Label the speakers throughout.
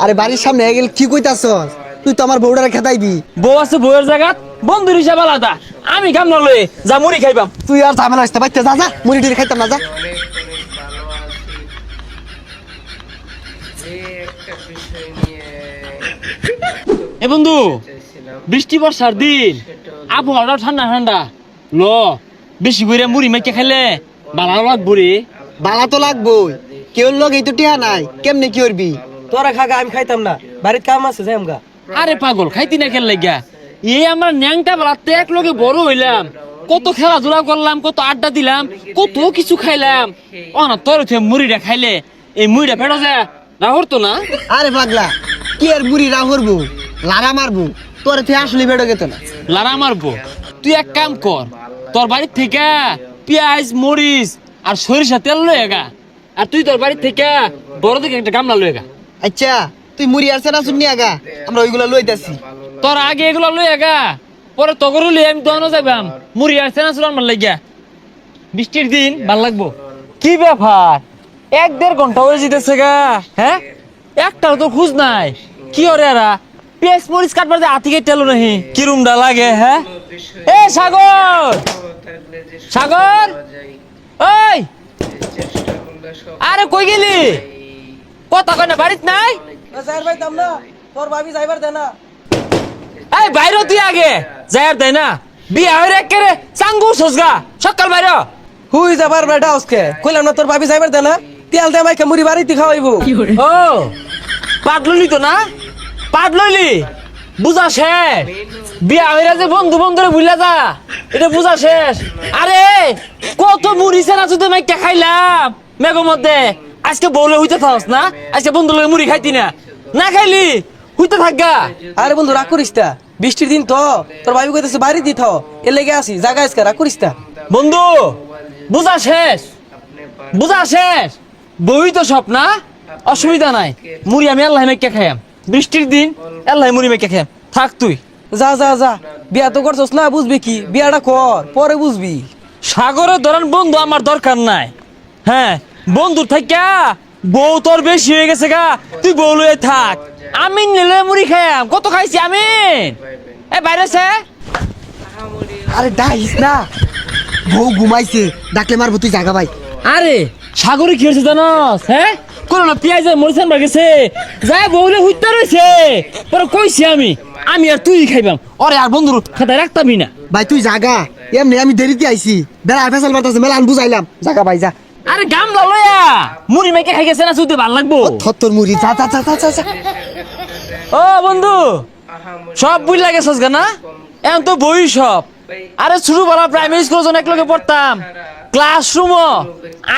Speaker 1: আরে বাড়ির সামনে গেল কি কইতাছস? তুই তো আমার বউডারে খেতাইবি।
Speaker 2: বউ আছে বউয়ের জায়গা বন্ধুর হিসাব আলাদা। আমি কাম না লয়ে যা মুড়ি খাইবাম।
Speaker 1: তুই আর ঝামেলা আসতে বাইতে যা যা মুড়ি টুড়ি খাইতাম না যা।
Speaker 2: এ বন্ধু বৃষ্টি বর্ষার দিন আবহাওয়াটা ঠান্ডা ঠান্ডা ল বেশি করে মুড়ি মেখে খাইলে ভালো লাগবো রে।
Speaker 1: বালা তো লাগবই, কেউ লোক এই তো টিহা নাই, কেমনে কি করবি?
Speaker 3: তোরা খাগা আমি খাইতাম না, বাড়ির কাম আছে যাই আমগা।
Speaker 2: আরে পাগল খাইতি না খেল লাগিয়া এই আমার ন্যাংটা বেলাতে এক লগে বড় হইলাম, কত খেলাধুলা করলাম, কত আড্ডা দিলাম, কত কিছু খাইলাম। ও না তোর মুড়িটা খাইলে এই মুড়িটা ফেটো যায় না হরতো না।
Speaker 1: আরে পাগলা কি আর বুড়ি রা করবো, লারা মারবো, তোর তুই আসলে বেড়ো গেত না।
Speaker 2: লারা মারবো? তুই এক কাম কর, তোর বাড়ির থেকে পেঁয়াজ মরিচ আর সরিষা তেল লয়ে গা, আর তুই তোর বাড়ির থেকে বড় দিকে একটা গামলা লয়ে গা।
Speaker 1: আচ্ছা তুই মুড়ি আর সেনা শুনি আগা, আমরা ওইগুলা লইতাছি।
Speaker 2: তোর আগে এগুলো লয়ে গা, পরে তগর লই আমি দোকানে যাইবাম মুড়ি আর সেনা চুলার মার লাগিয়া। বৃষ্টির দিন ভাল লাগবো। কি ব্যাপার 1-1.5 ঘন্টা হয়ে যেতেছে গা, হ্যাঁ একটাও তো খুঁজ নাই। কি ওরে এরা পেঁয়াজ মরিচ কাটবার যে হাতি কেটে এলো নাহি, কিরুমটা লাগে। হ্যাঁ এ সাগর, সাগর ওই আরে কই গেলি? কথা কয় না বাড়িত নাই?
Speaker 3: যাইবার পাইতাম না, তোর ভাবি যাইবার দে না।
Speaker 2: এই বাইরে তুই আগে যাইবার দেয় না, বিয়া হয়ে একেবারে চাঙ্গু সজগা সকাল বাইরে।
Speaker 3: হুই যাবার বেটা আজকে কইলাম না তোর ভাবি যাইবার দে না, তেল দে মাইকে মুড়ি বাড়িতে খাওয়াইবো।
Speaker 2: ও পাট লইলি তো না, পাট লইলি বুঝা শেষ। বিয়া হইরা যে বন্ধু বন্ধুরে ভুলে যা, এটা বুঝা শেষ। আরে কত মুড়ি সেনা শুধু মাইকা খাইলাম মেঘের মধ্যে, আজকে বউলে হইতে থাকস না, আজকে বন্ধু লগে মুড়ি খাইতি না, না খাইলি হইতে থাকগা।
Speaker 3: আরে বন্ধু রাগ করিস তা, বৃষ্টির দিন তো তোর ভাবি কইতেছে বাড়ি দিত, এ লেগে আসি জায়গা আজকে রাগ করিস তা।
Speaker 2: বন্ধু বুঝা শেষ, বুঝা শেষ। বই তো সব না, অসুবিধা নাই। মুড়ি আমি আল্লাহ মেকে খাইয়াম, বৃষ্টির দিন আল্লাহ মুড়ি মেকে খাইয়াম। থাক তুই
Speaker 3: যা যা যা, বিয়া তো করছস না, বুঝবি কি বিয়াটা কর পরে বুঝবি।
Speaker 2: সাগরের ধরেন বন্ধু আমার দরকার নাই। হ্যাঁ বন্ধু থাকা বউ তোর বেশি হয়ে গেছে গা, তুই বউ লয়ে থাক। আমি নিলে মুড়ি খাইয়াম, কত খাইছি আমি। এ বাইরে সে
Speaker 1: আরে ডাইস না, বউ ঘুমাইছে, ডাকলে মারবো, তুই জাগা ভাই।
Speaker 2: আরে সাগরে কি হয়েছে জানোস? হ্যাঁ কোন না পেঁয়াজ মরিচান বাগেছে, যাই বউলে হুইতে রয়েছে। পরে কইছি আমি আমি আর তুই খাইবাম, ওরে আর বন্ধুর খাতায় রাখতামই না।
Speaker 1: ভাই তুই জাগা, এমনি আমি দেরিতে আইছি, বেড়া ফেসাল বাতাসে মেলা আন বুঝাইলাম, জাগা ভাই যা।
Speaker 2: আরে গামলা লয়া মুড়ি মেকে খাই গেছে না, শুধু ভাল লাগবো।
Speaker 1: থত্তর মুড়ি যা যা যা যা যা।
Speaker 2: ও বন্ধু সব বুঝ লাগে সস না, এখন তো বই সব। আরে শুরু বলা প্রাইমারি স্কুল যখন একলগে পড়তাম, ক্লাসরুম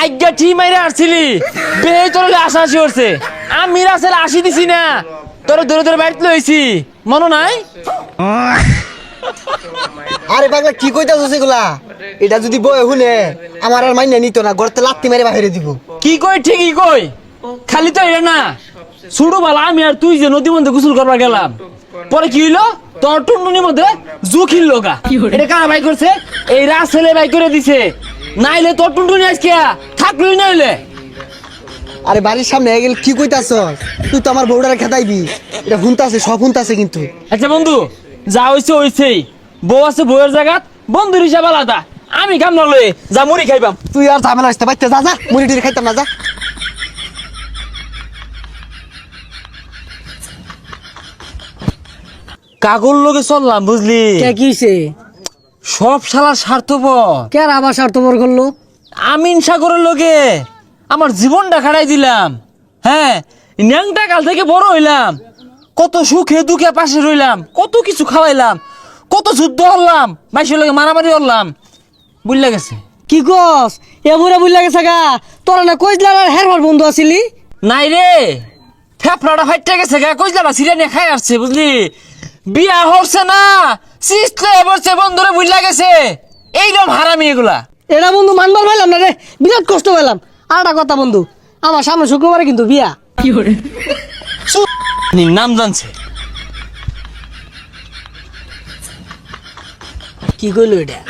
Speaker 2: আজ্ঞা ঠিক মাইরে আসছিলি, বেহে তোর আশাশি করছে, আমি রাসেল আসি দিছি না, তোর ধরে ধরে বাড়িতে লইছি, মনে নাই?
Speaker 1: আরে পাগলা কি কইতাছস এগুলা? এটা যদি বয় শুনে আমার আর মাইনে নিত না, গড়তে লাত্তি মেরে বাহিরে দিব।
Speaker 2: কি কই ঠিকই কই, খালি তো এটা না। শুরু বলা আমি আর তুই যে নদীর মধ্যে গোসল করবার গেলাম, পরে কি হইলো তোর টুনটুনির মধ্যে জুখিল লোকা। এটা কারা বাই করছে? এই রাসেলে বাই করে দিছে, নাইলে তোর টুনটুনি আজকে থাকলই নাইলে।
Speaker 1: আরে বাড়ির সামনে গেল কি কইতাছস? তুই তো আমার বউডারে খেতাইবি, এটা হুনতাছে, সব হুনতাছে কিন্তু।
Speaker 2: আচ্ছা বন্ধু যা হইছে হইছেই, বউ আছে বউয়ের জায়গা, বন্ধুর হিসাব আলাদা। আমি কাম না লয়ে যা মুড়ি খাইবাম।
Speaker 1: তুই আর ঝামেলা আসতে বাইতে যা যা মুড়ি টুড়ি খাইতাম না যা।
Speaker 2: কাগল লগে চললাম বুঝলি,
Speaker 4: কে কিছে?
Speaker 2: সব শালা স্বার্থপর।
Speaker 4: কে আবার স্বার্থপর করলো?
Speaker 2: আমিন সাগরের লগে আমার জীবনটা খাড়াই দিলাম। হ্যাঁ ন্যাংটা কাল থেকে বড় হইলাম, কত সুখে দুঃখে পাশে রইলাম, কত কিছু খাওয়াইলাম, কত যুদ্ধ হলাম, মাইসের লগে মারামারি হলাম, বুঝলা গেছে।
Speaker 4: কি কস? এমরা বুঝলা গেছে গা, তোরা না কইজলার আর হেরফার বন্ধু আছিলি?
Speaker 2: নাই রে ফেফড়াটা ফাইটে গেছে গা, কইলা সিরিয়া নিয়ে খাই আসছে বুঝলি। বিয়া হচ্ছে না সিস্টে বসছে বন্ধুরে বুঝলা গেছে, এইরকম হারামি এগুলা।
Speaker 4: এটা বন্ধু মানবার পাইলাম না রে, বিরাট কষ্ট পেলাম। আর একটা কথা বন্ধু, আমার সামনে শুক্রবারে কিন্তু বিয়া। কি করে
Speaker 2: নাম জানছে?
Speaker 4: কি কইলো এটা?